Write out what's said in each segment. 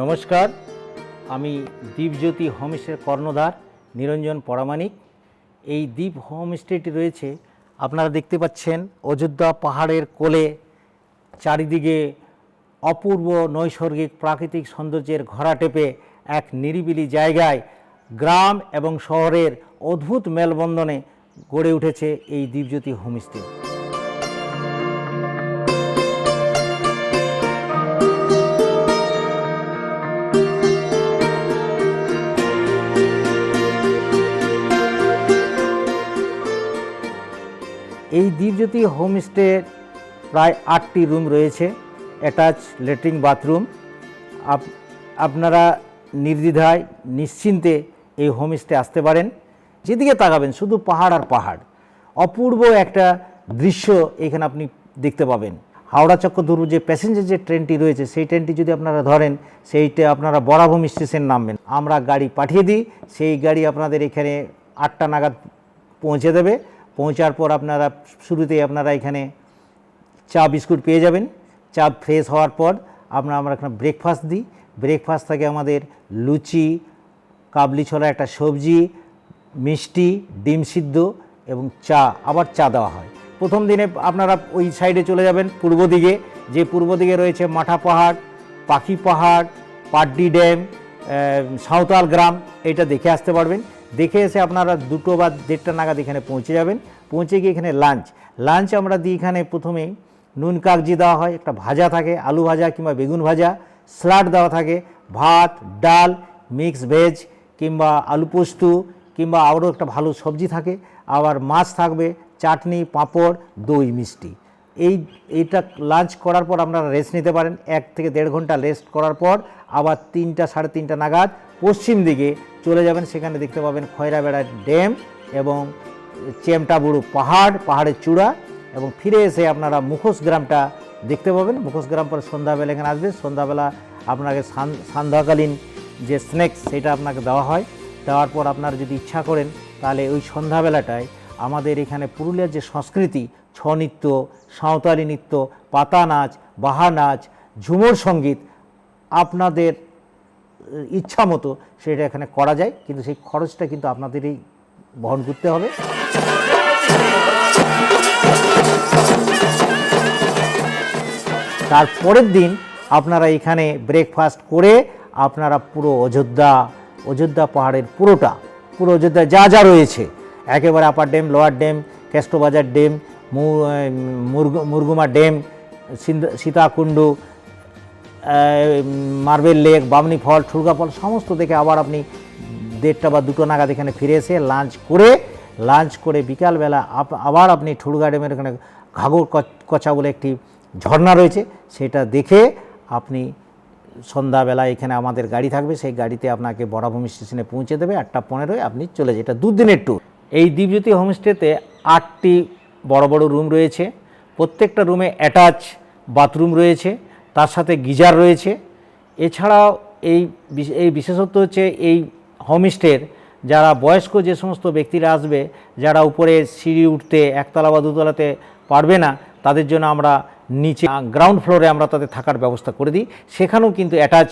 নমস্কার, আমি দীপজ্যোতি হোমস্টের কর্ণধার নিরঞ্জন পরামানিক। এই দ্বীপ হোমস্টেটি রয়েছে, আপনারা দেখতে পাচ্ছেন, অযোধ্যা পাহাড়ের কোলে, চারিদিকে অপূর্ব নৈসর্গিক প্রাকৃতিক সৌন্দর্যের ঘোরাটেপে এক নিরিবিলি জায়গায় গ্রাম এবং শহরের অদ্ভুত মেলবন্ধনে গড়ে উঠেছে এই দীপজ্যোতি হোমস্টে। এই দীপজ্যোতি হোমস্টে প্রায় 8টি রুম রয়েছে, অ্যাটাচ ল্যাট্রিন বাথরুম। আপনারা নির্দ্বিধায় নিশ্চিন্তে এই হোমস্টে আসতে পারেন। যেদিকে তাকাবেন শুধু পাহাড় আর পাহাড়, অপূর্ব একটা দৃশ্য এখানে আপনি দেখতে পাবেন। হাওড়া চক্রধরপুর যে প্যাসেঞ্জার যে ট্রেনটি রয়েছে, সেই ট্রেনটি যদি আপনারা ধরেন, সেইটা আপনারা বরাভূমি স্টেশন নামবেন। আমরা গাড়ি পাঠিয়ে দিই, সেই গাড়ি আপনাদের এখানে 8টা নাগাদ পৌঁছে দেবে। পৌঁছার পর আপনারা শুরুতেই আপনারা এখানে চা বিস্কুট পেয়ে যাবেন। চা ফ্রেশ হওয়ার পর আমরা এখানে ব্রেকফাস্ট দিই। ব্রেকফাস্ট থাকে আমাদের লুচি, কাবলি ছোলা, একটা সবজি, মিষ্টি, ডিম সিদ্ধ এবং চা, আবার চা দেওয়া হয়। প্রথম দিনে আপনারা ওই সাইডে চলে যাবেন পূর্ব দিকে, যে পূর্ব দিকে রয়েছে মাঠা পাহাড়, পাখি পাহাড়, পাড্ডি ড্যাম, সাঁওতাল গ্রাম, এটা দেখে আসতে পারবেন। দেখে এসে আপনারা 2টো বা 1:30 নাগাদ এখানে পৌঁছে যাবেন। পৌঁছে গিয়ে এখানে লাঞ্চ আমরা দিই। এখানে প্রথমেই নুন কাগজি দেওয়া হয়, একটা ভাজা থাকে, আলু ভাজা কিংবা বেগুন ভাজা, স্যালাড দেওয়া থাকে, ভাত, ডাল, মিক্স ভেজ কিংবা আলু পোস্ত কিংবা আরও একটা ভালো সবজি থাকে, আবার মাছ থাকবে, চাটনি, পাঁপড়, দই, মিষ্টি। এইটা লাঞ্চ করার পর আপনারা রেস্ট নিতে পারেন। 1 থেকে 1.5 ঘন্টা রেস্ট করার পর আবার 3টা সাড়ে 3টা নাগাদ পশ্চিম দিকে চলে যাবেন। সেখানে দেখতে পাবেন খয়রাবেড়া ড্যাম এবং চেমটাবুরু পাহাড়ের চূড়া, এবং ফিরে এসে আপনারা মুখোশ গ্রামটা দেখতে পাবেন। মুখোশ গ্রাম পরে সন্ধ্যাবেলা এখানে আসবেন। সন্ধ্যাবেলা আপনাকে সান্ধ্যাকালীন যে স্ন্যাক্স সেটা আপনাকে দেওয়া হয়। দেওয়ার পর আপনারা যদি ইচ্ছা করেন তাহলে ওই সন্ধ্যাবেলাটায় আমাদের এখানে পুরুলিয়ার যে সংস্কৃতি, ছৌ নৃত্য, সাঁওতালি নৃত্য, পাতা নাচ, বাহা নাচ, ঝুমুর সঙ্গীত, আপনাদের ইচ্ছা মতো সেটা এখানে করা যায়, কিন্তু সেই খরচটা কিন্তু আপনাদেরই বহন করতে হবে। তারপরের দিন আপনারা এখানে ব্রেকফাস্ট করে আপনারা পুরো অযোধ্যা পাহাড়ের পুরো অযোধ্যা যা যা রয়েছে, একেবারে upper dam, lower dam, Kestobazar dam, Murguma dam, Sitakund, marble lake, Bamni fall, Thurga fall, সমস্ত দেখে আবার আপনি 1:30 বা 2টো নাগাদ এখানে ফিরে এসে লাঞ্চ করে বিকালবেলা আবার আপনি ঠুরগা ড্যামের এখানে ঘাঘর কচা বলে একটি ঝর্ণা রয়েছে, সেটা দেখে আপনি সন্ধ্যাবেলা এখানে আমাদের গাড়ি থাকবে, সেই গাড়িতে আপনাকে বরাভূমি স্টেশনে পৌঁছে দেবে। 8টা 15 আপনি চলে যান। এটা 2 দিনের ট্যুর। এই দীপজ্যোতি হোমস্টেতে 8টি বড় বড় রুম রয়েছে। প্রত্যেকটা রুমে অ্যাটাচ বাথরুম রয়েছে, তার সাথে গিজার রয়েছে। এছাড়াও এই বিশেষত্ব হচ্ছে এই হোমস্টের যারা বয়স্ক যে সমস্ত ব্যক্তিরা আসবে, যারা উপরে সিঁড়ি উঠতে 1তলা বা 2তলাতে পারবে না, তাদের জন্য আমরা নিচে গ্রাউন্ড ফ্লোরে আমরা তাদের থাকার ব্যবস্থা করে দিই। সেখানেও কিন্তু অ্যাটাচ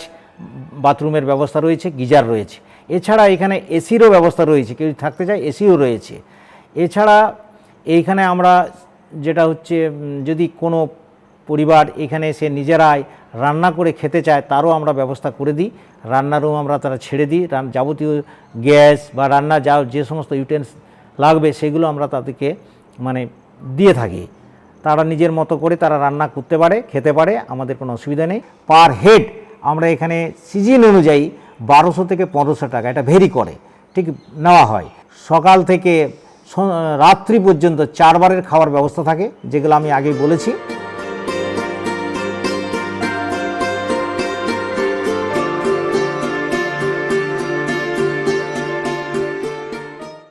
বাথরুমের ব্যবস্থা রয়েছে, গিজার রয়েছে। এছাড়া এখানে এসিরও ব্যবস্থা রয়েছে, কেউ থাকতে চায় এসিও রয়েছে। এছাড়া এইখানে আমরা যেটা হচ্ছে, যদি কোনো পরিবার এখানে এসে নিজেরাই রান্না করে খেতে চায়, তারও আমরা ব্যবস্থা করে দিই। রান্নারও আমরা তারা ছেড়ে দিই। যাবতীয় গ্যাস বা রান্না যে সমস্ত ইউটেন্স লাগবে সেগুলো আমরা তাদেরকে দিয়ে থাকি। তারা নিজের মতো করে তারা রান্না করতে পারে, খেতে পারে, আমাদের কোনো অসুবিধা নেই। পার হেড আমরা এখানে সিজন অনুযায়ী 1200 থেকে 1500 টাকা, এটা ভেরি করে, ঠিক নেওয়া হয়। সকাল থেকে রাত্রি পর্যন্ত 4 বারের খাওয়ার ব্যবস্থা থাকে, যেগুলো আমি আগেই বলেছি।